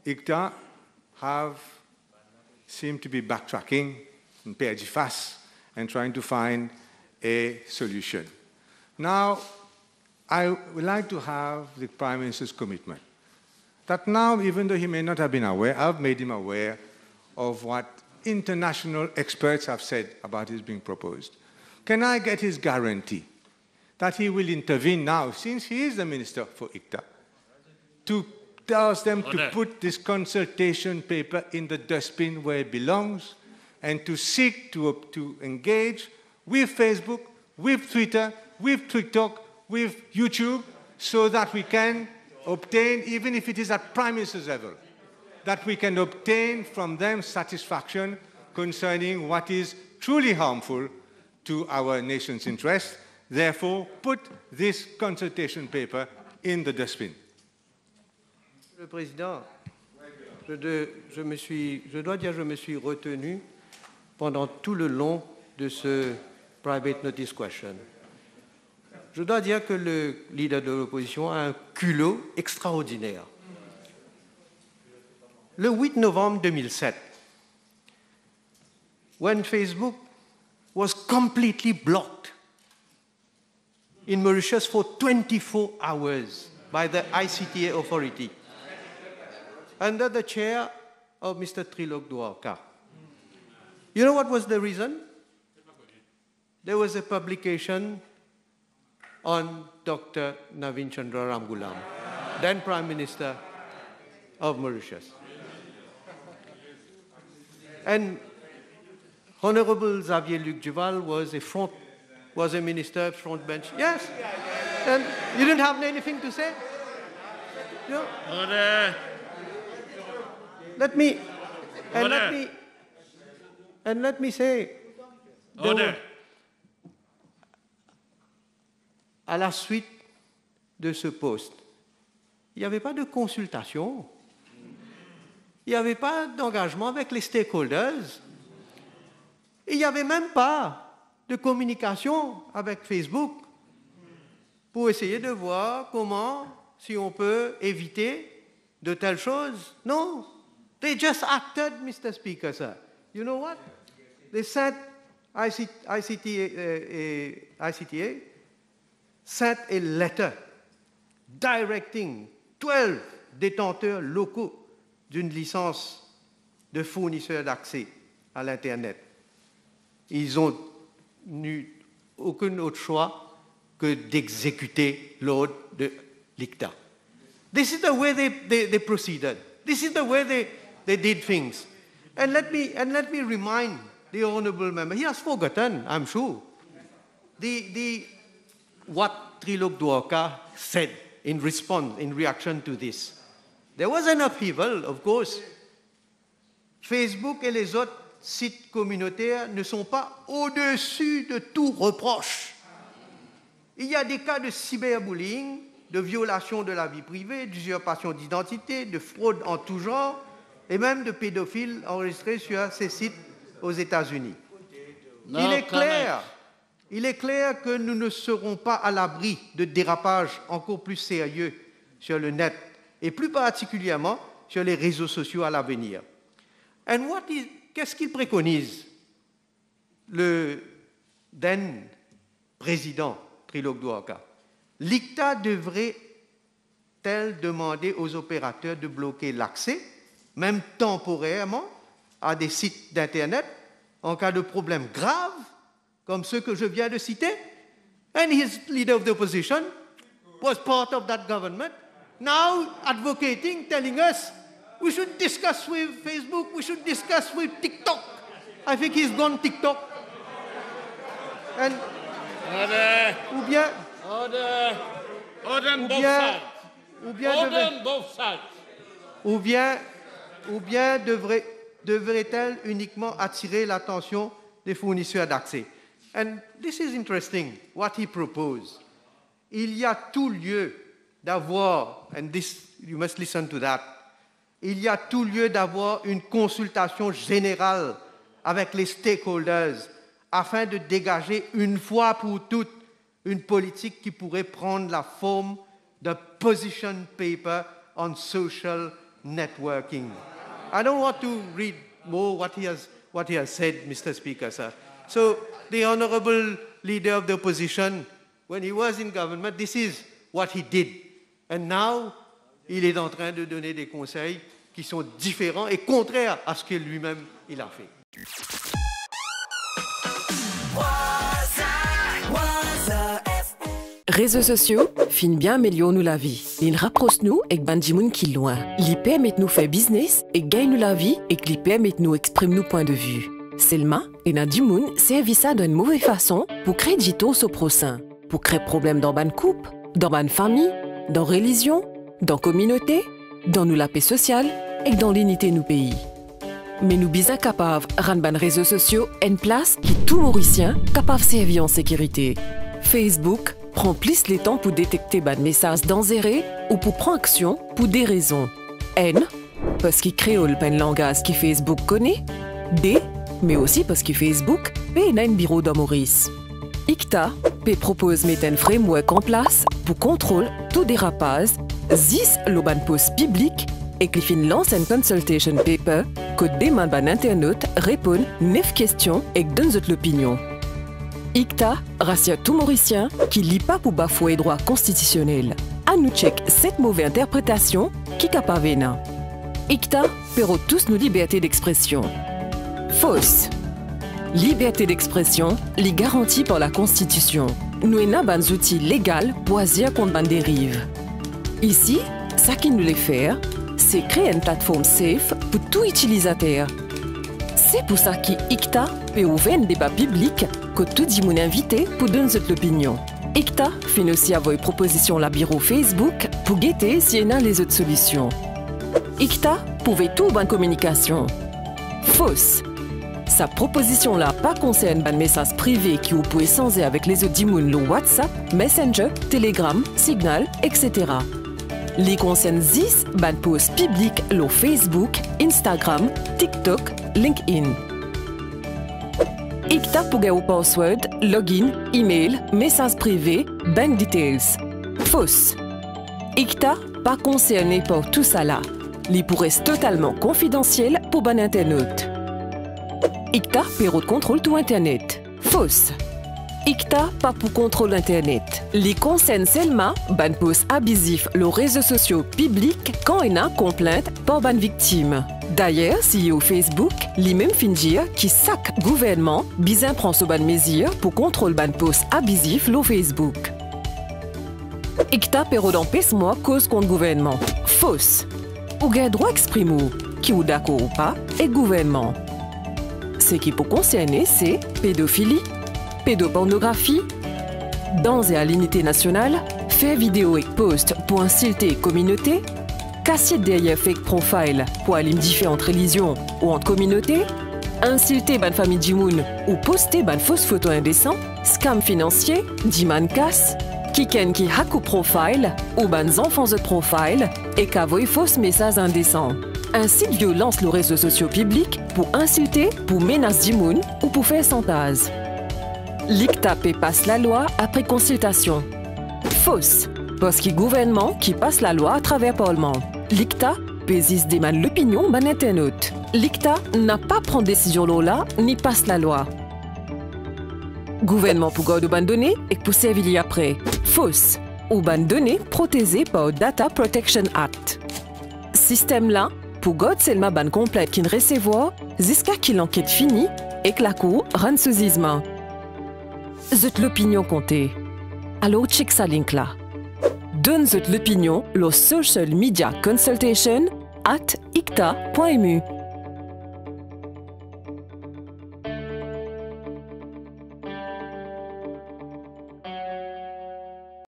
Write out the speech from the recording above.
ICTA seem to be backtracking and perdre face and trying to find a solution. Now, I would like to have the Prime Minister's commitment that now, even though he may not have been aware, I've made him aware of what international experts have said about his being proposed. Can I get his guarantee that he will intervene now, since he is the Minister for ICTA, to tell them to put this consultation paper in the dustbin where it belongs and to seek to engage with Facebook, with Twitter, with TikTok, with YouTube, so that we can obtain, even if it is at Prime Minister's level, that we can obtain from them satisfaction concerning what is truly harmful to our nation's interests. Therefore, put this consultation paper in the dustbin. Monsieur le Président, je dois dire que je me suis retenu pendant tout le long de ce private notice question. Je dois dire que le leader de l'opposition a un culot extraordinaire. Le 8 novembre 2007, when Facebook was completely blocked in Mauritius for 24 hours by the ICTA authority, under the chair of Mr. Trilok Dwarka. You know what was the reason? There was a publication on Dr. Navin Chandra Ramgoolam, then Prime Minister of Mauritius. And Honorable Xavier Luc Duval was a minister, front bench. Yes. And you didn't have anything to say? No. Order. Let me say. Order. À la suite de ce poste, il n'y avait pas de consultation, il n'y avait pas d'engagement avec les stakeholders, il n'y avait même pas de communication avec Facebook pour essayer de voir comment, si on peut éviter de telles choses. Non, they just acted, Mr. Speaker, sir. You know what? They said, ICTA sent a letter directing 12 détenteurs locaux d'une licence de fournisseur d'accès à l'Internet. Ils n'ont eu aucun autre choix que d'exécuter l'ordre de l'ICTA. This is the way they proceeded. This is the way they did things. And let me remind the honourable member, he has forgotten, I'm sure, what Trilok Dwarka said in response, in reaction to this. There was an upheaval, of course. Facebook et les autres sites communautaires ne sont pas au-dessus de tout reproche. Il y a des cas de cyberbullying, de violation de la vie privée, d'usurpation d'identité, de fraude en tout genre, et même de pédophiles enregistrés sur ces sites aux États-Unis. Il est clair que nous ne serons pas à l'abri de dérapages encore plus sérieux sur le net, et plus particulièrement sur les réseaux sociaux à l'avenir. Qu'est-ce qu'il préconise, le then président Trilok Dwarka? L'ICTA devrait-elle demander aux opérateurs de bloquer l'accès, même temporairement, à des sites d'Internet en cas de problèmes graves, comme ceux que je viens de citer? And his leader of the opposition was part of that government, now advocating, telling us we should discuss with Facebook, we should discuss with TikTok. I think he's gone TikTok. And Order. Order on both sides. Ou bien devrait-elle uniquement attirer l'attention des fournisseurs d'accès? And this is interesting, what he proposed. Il y a tout lieu d'avoir, and this, you must listen to that, il y a tout lieu d'avoir une consultation générale avec les stakeholders afin de dégager une fois pour toutes une politique qui pourrait prendre la forme d'un position paper on social networking. I don't want to read more what he has said, Mr. Speaker, sir. So the honorable leader of the opposition, when he was in government, this is what he did. And now, il est en train de donner des conseils qui sont différents et contraires à ce que lui-même il a fait. Réseaux sociaux fin bien améliorent nous la vie. Ils rapprochent nous avec bandimoun qui loin. Ils permettent nous faire business et gagnent nous la vie et qu'ils permettent nous exprimer nos points de vue. Seulement, et na dimoun servi ça d'une mauvaise façon pour créer du taux au prochain, pour créer problème dans ban couple, dans ban famille, dans religion, dans communauté, dans nous la paix sociale et dans l'unité nous pays. Mais nous sommes capables de rendre les réseaux sociaux une place qui tout Mauricien capable de servir en sécurité. Facebook prend plus le temps pour détecter des messages dangereux ou pour prendre action pour des raisons. N, parce qu'il crée un langage que Facebook connaît. D, mais aussi parce que Facebook a un bureau dans Maurice. ICTA propose de mettre un framework en place pour contrôler tout dérapage, 10 l'oban post public et qui lance un consultation paper que demande à l'internaute répond 9 questions et donne l'opinion. ICTA rassure tout Mauricien qui lit pas pour bafouer les droits constitutionnels. À nous check cette mauvaise interprétation qui capable. ICTA perd tous nos libertés d'expression. Fausse. Liberté d'expression, les garantie par la Constitution. Nous avons des outils légaux pour agir contre les dérives. Ici, ce qu'il nous les fait, c'est créer une plateforme safe pour tout utilisateur. C'est pour ça qu'ICTA peut ouvrir un débat public que tout le monde invité pour donner cette opinion. ICTA fait aussi avoir une proposition à bureau Facebook pour guetter s'il y a les autres solutions. ICTA pouvait tout bonne communication. Fausse. Sa proposition-là pas concerne un message privé qui vous pouvez échanger avec les autres dimoun le WhatsApp, Messenger, Telegram, Signal, etc. Les concerne 10 ban posts publics le Facebook, Instagram, TikTok, LinkedIn. ICTA pour gagner password, login, email, message privé, bank details. Fausse. ICTA pas concerné par tout ça là. Les pourrait être totalement confidentiel pour ban internaute. ICTA perd contrôle tout Internet. Fausse. ICTA pas pour contrôle Internet. Les concerne seulement ban post abusif les réseaux sociaux publics quand il y a une complainte par ban victime. D'ailleurs, si au Facebook, les mêmes fingir qui sac gouvernement bizin prend ce ban mesure pour contrôler ban post abusif le Facebook. ICTA perd d'empêche-moi cause contre gouvernement. Fausse. Ou gain droit exprimer qui ou d'accord ou pas et gouvernement. Ce qui peut concerner, c'est pédophilie, pédopornographie, dans et à l'unité nationale, faire vidéo et post pour insulter communauté, casser derrière fake profile pour aligner différentes religions ou entre communautés, insulter ban famille Jimoun ou poster ban fausses photos indécentes, scam financier, diman casse, kiken qui hack ou profile ou ban enfants de profile et qu'avoie fausses messages indécents. Un site violence les réseaux sociaux publics pour insulter, pour menacer du monde ou pour faire chantage. L'ICTA passe la loi après consultation. Fausse, parce que le gouvernement qui passe la loi à travers le Parlement. L'ICTA pésiste demande l'opinion d'un internaute. L'ICTA n'a pas pris décision là ni passe la loi. Gouvernement pour garder ban données et pour servir après. Fausse, ou ban données protégées par le Data Protection Act. Système là, pour garder seulement ban complète qui ne recevoir jusqu'à qu'il l'enquête finie et que la cour rende ce jugement. Zut l'opinion comptée. Alors check sa link là. Donne zut l'opinion le social media consultation @icta.mu.